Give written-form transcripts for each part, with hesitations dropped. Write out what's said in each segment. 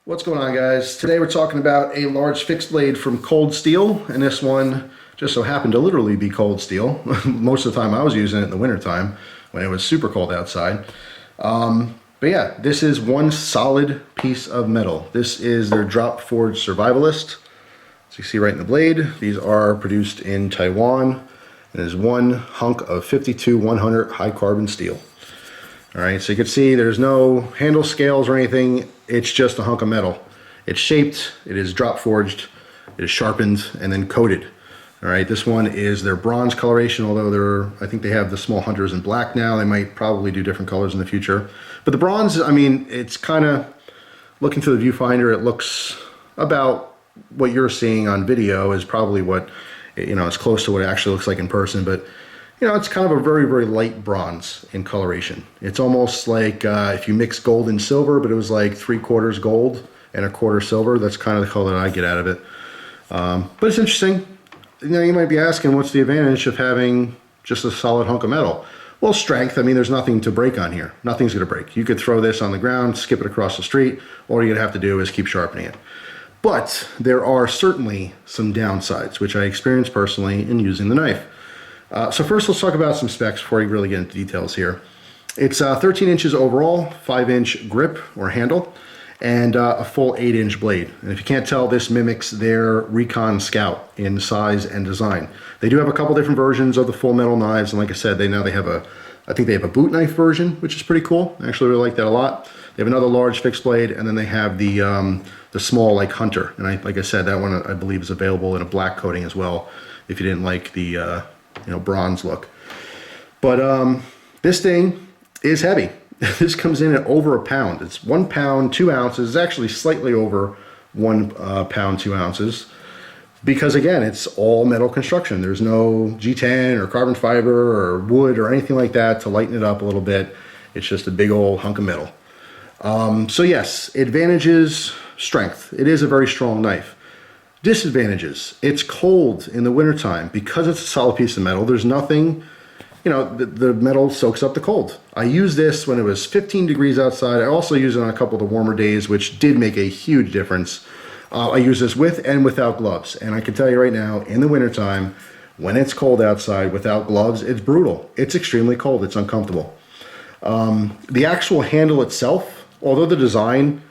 What's going on, guys? Today we're talking about a large fixed blade from Cold Steel, and this one just so happened to literally be cold steel. Most of the time I was using it in the wintertime when it was super cold outside. But yeah, this is one solid piece of metal. This is their drop forged Survivalist. As you see right in the blade, these are produced in Taiwan. It is one hunk of 52-100 high carbon steel. All right, so you can see there's no handle scales or anything. It's just a hunk of metal. It's shaped, it is drop forged, it is sharpened, and then coated. All right, this one is their bronze coloration, although I think they have the small hunters in black now. They might probably do different colors in the future. But the bronze, I mean, it's kind of, looking through the viewfinder, it looks about what you're seeing on video is probably what, it's close to what it actually looks like in person. But it's kind of a very, very light bronze in coloration. It's almost like if you mix gold and silver, but it was like 3/4 gold and 1/4 silver. That's kind of the color that I get out of it. But it's interesting. You might be asking, what's the advantage of having just a solid hunk of metal? Well, strength. I mean, there's nothing to break on here. Nothing's going to break. You could throw this on the ground, skip it across the street. All you're going to have to do is keep sharpening it. But there are certainly some downsides, which I experienced personally in using the knife. So first, let's talk about some specs before we really get into details here. It's 13 inches overall, 5-inch grip or handle, and a full 8-inch blade. And if you can't tell, this mimics their Recon Scout in size and design. They do have a couple different versions of the full metal knives, and like I said, I think they have a boot knife version, which is pretty cool. I actually really like that a lot. They have another large fixed blade, and then they have the small like Hunter. And like I said, that one I believe is available in a black coating as well, if you didn't like the bronze look. But this thing is heavy. This comes in at over a pound. It's 1 pound 2 ounces. It's actually slightly over 1 pound 2 ounces, because again, it's all metal construction. There's no G10 or carbon fiber or wood or anything like that to lighten it up a little bit. It's just a big old hunk of metal. So yes, advantages: strength. It is a very strong knife. Disadvantages: it's cold in the wintertime. Because it's a solid piece of metal, there's nothing, the metal soaks up the cold. I used this when it was 15 degrees outside. I also used it on a couple of the warmer days, which did make a huge difference. I use this with and without gloves. And I can tell you right now, in the wintertime, when it's cold outside without gloves, it's brutal. It's extremely cold. It's uncomfortable. The actual handle itself, although the design,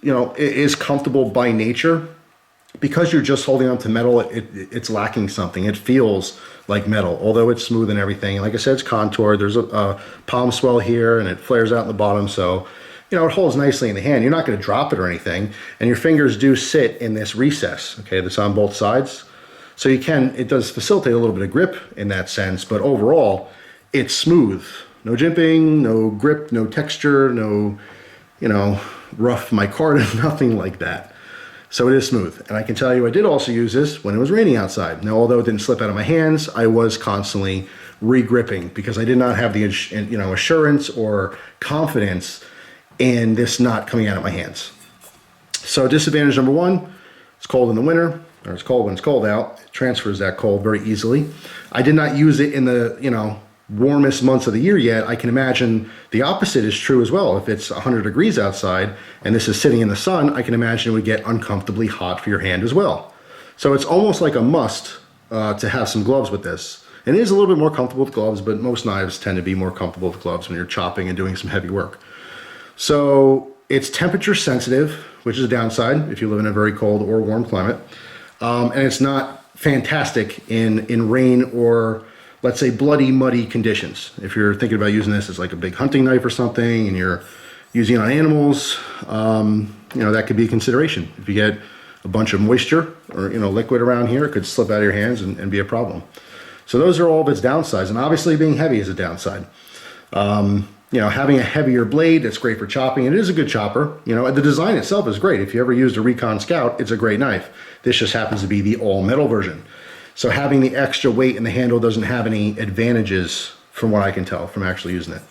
is comfortable by nature, because you're just holding on to metal, it's lacking something. It feels like metal, although it's smooth and everything. Like I said, it's contoured. There's a palm swell here, and it flares out in the bottom, so it holds nicely in the hand. You're not going to drop it or anything, and your fingers do sit in this recess, okay, that's on both sides. So it does facilitate a little bit of grip in that sense, but overall, it's smooth. No jimping, no grip, no texture, no, rough micarta, nothing like that. So it is smooth. And I can tell you, I did also use this when it was raining outside. Now, although it didn't slip out of my hands, I was constantly re-gripping because I did not have the assurance or confidence in this not coming out of my hands. So disadvantage number one: it's cold in the winter, or it's cold when it's cold out. It transfers that cold very easily. I did not use it in the warmest months of the year yet. I can imagine the opposite is true as well. If it's 100 degrees outside and this is sitting in the sun, I can imagine it would get uncomfortably hot for your hand as well. So it's almost like a must to have some gloves with this. And it is a little bit more comfortable with gloves, but most knives tend to be more comfortable with gloves when you're chopping and doing some heavy work. So it's temperature sensitive, which is a downside if you live in a very cold or warm climate. And it's not fantastic in rain or, let's say, bloody, muddy conditions. If you're thinking about using this as like a big hunting knife or something and you're using it on animals, that could be a consideration. If you get a bunch of moisture or, liquid around here, it could slip out of your hands and be a problem. So those are all of its downsides. And obviously being heavy is a downside. Having a heavier blade, that's great for chopping. It is a good chopper. The design itself is great. If you ever used a Recon Scout, it's a great knife. This just happens to be the all metal version. So having the extra weight in the handle doesn't have any advantages from what I can tell from actually using it.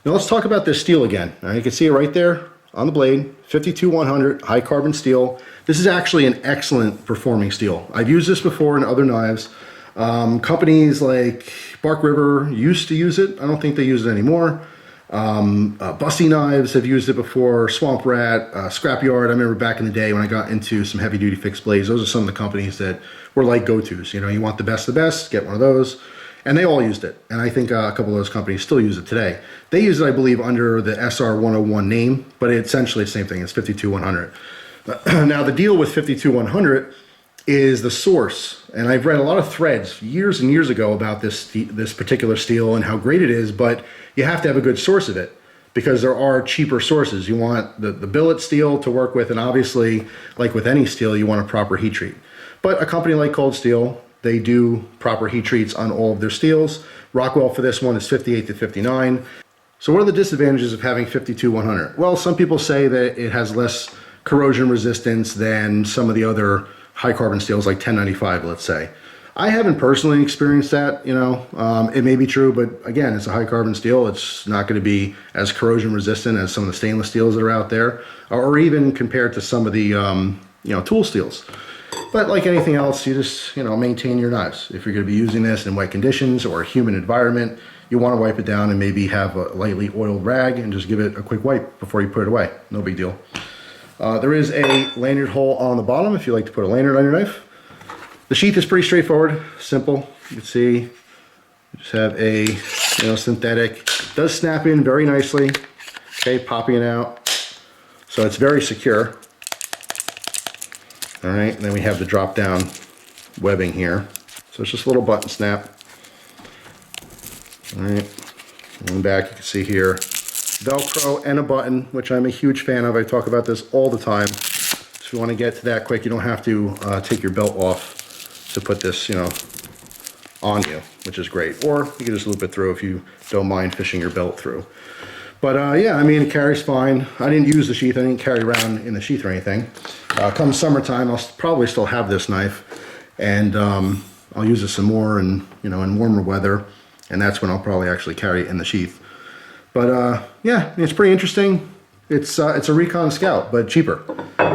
Now let's talk about this steel again. Now you can see it right there on the blade, 52-100 high carbon steel. This is actually an excellent performing steel. I've used this before in other knives. Companies like Bark River used to use it. I don't think they use it anymore. Bussy knives have used it before, Swamp Rat, Scrapyard. I remember back in the day when I got into some heavy duty fixed blades, those are some of the companies that were like go-tos. You know, you want the best of the best, get one of those. And they all used it. And I think a couple of those companies still use it today. They use it, I believe, under the SR101 name, but it's essentially the same thing. It's 52100. Now, the deal with 52100 is the source. And I've read a lot of threads years and years ago about this particular steel and how great it is, but you have to have a good source of it because there are cheaper sources. You want the billet steel to work with, and obviously, like with any steel, you want a proper heat treat. But a company like Cold Steel, they do proper heat treats on all of their steels. Rockwell for this one is 58 to 59. So what are the disadvantages of having 52100? Well, some people say that it has less corrosion resistance than some of the other high carbon steels like 1095, let's say. I haven't personally experienced that, you know. It may be true, but again, it's a high carbon steel. It's not going to be as corrosion resistant as some of the stainless steels that are out there, or even compared to some of the, tool steels. But like anything else, you just, maintain your knives. If you're going to be using this in wet conditions or a humid environment, you want to wipe it down and maybe have a lightly oiled rag and just give it a quick wipe before you put it away. No big deal. There is a lanyard hole on the bottom if you like to put a lanyard on your knife. The sheath is pretty straightforward, simple. You can see, you just have a synthetic. It does snap in very nicely. Okay, popping it out. So it's very secure. All right, and then we have the drop down webbing here. So it's just a little button snap. All right, going back, you can see here, Velcro and a button, which I'm a huge fan of. I talk about this all the time. So if you want to get to that quick, you don't have to take your belt off to put this, on you, which is great. Or you can just loop it through if you don't mind fishing your belt through. But yeah, I mean, it carries fine. I didn't use the sheath. I didn't carry around in the sheath or anything. Come summertime, I'll probably still have this knife, and I'll use it some more in warmer weather, and that's when I'll probably actually carry it in the sheath. But yeah, it's pretty interesting. It's a Recon Scout, but cheaper.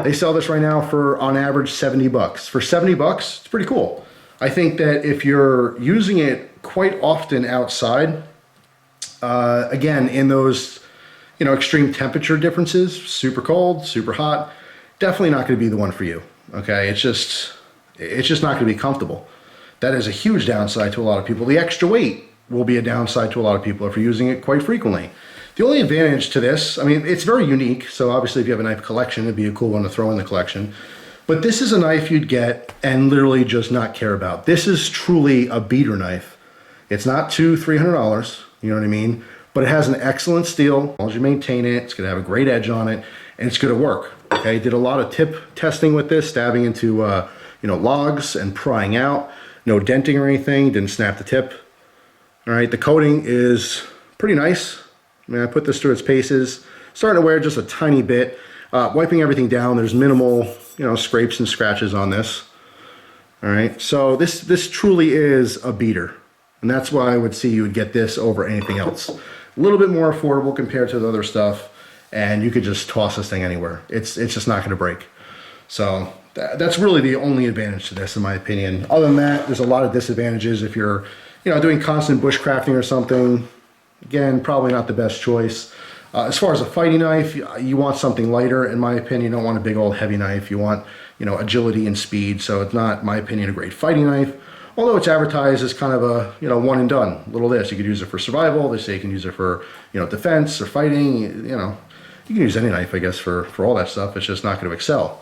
They sell this right now for, on average, 70 bucks. For 70 bucks, it's pretty cool. I think that if you're using it quite often outside, again, in those, extreme temperature differences, super cold, super hot, definitely not going to be the one for you. Okay, it's just not going to be comfortable. That is a huge downside to a lot of people. The extra weight will be a downside to a lot of people if you're using it quite frequently. The only advantage to this, I mean, it's very unique. So obviously, if you have a knife collection, it'd be a cool one to throw in the collection. But this is a knife you'd get and literally just not care about. This is truly a beater knife. It's not $200-300, you know what I mean? But it has an excellent steel. As long as you maintain it, it's gonna have a great edge on it, and it's gonna work. Okay, did a lot of tip testing with this, stabbing into logs and prying out. No denting or anything, didn't snap the tip. All right, the coating is pretty nice. I mean, I put this through its paces. Starting to wear just a tiny bit. Wiping everything down, there's minimal, scrapes and scratches on this. All right, so this truly is a beater. And that's why I would see you would get this over anything else. A little bit more affordable compared to the other stuff, and you could just toss this thing anywhere. It's just not gonna break. So that's really the only advantage to this, in my opinion. Other than that, there's a lot of disadvantages if you're, doing constant bushcrafting or something. Again, probably not the best choice. As far as a fighting knife, you want something lighter, in my opinion. You don't want a big old heavy knife. You want, agility and speed. So it's not, in my opinion, a great fighting knife. Although it's advertised as kind of a, one and done. Little this, you could use it for survival. They say you can use it for, defense or fighting. You can use any knife, I guess, for all that stuff. It's just not going to excel.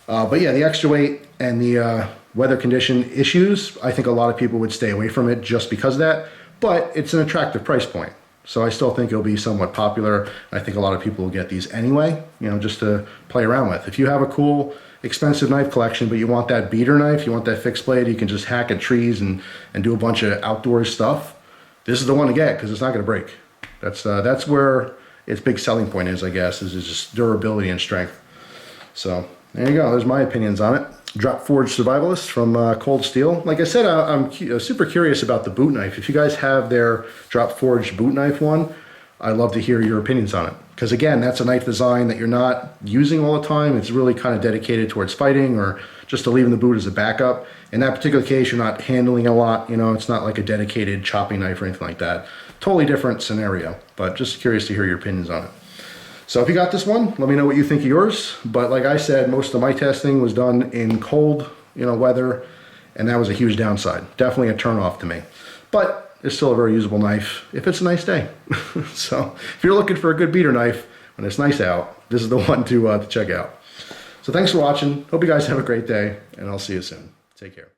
But yeah, the extra weight and the weather condition issues, I think a lot of people would stay away from it just because of that. But it's an attractive price point. So I still think it'll be somewhat popular. I think a lot of people will get these anyway, just to play around with. If you have a cool, expensive knife collection, but you want that beater knife, you want that fixed blade, you can just hack at trees and do a bunch of outdoor stuff, this is the one to get because it's not going to break. That's where its big selling point is, I guess, is just durability and strength. So there you go. There's my opinions on it. Drop Forged Survivalist from Cold Steel. Like I said, I'm super curious about the boot knife. If you guys have their Drop Forged boot knife one, I'd love to hear your opinions on it. Because again, that's a knife design that you're not using all the time. It's really kind of dedicated towards fighting or just to leave in the boot as a backup. In that particular case, you're not handling a lot. It's not like a dedicated chopping knife or anything like that. totally different scenario, but just curious to hear your opinions on it. So if you got this one, let me know what you think of yours. But like I said, most of my testing was done in cold, weather, and that was a huge downside. Definitely a turnoff to me. But it's still a very usable knife if it's a nice day. So if you're looking for a good beater knife when it's nice out, this is the one to check out. So thanks for watching. Hope you guys have a great day, and I'll see you soon. Take care.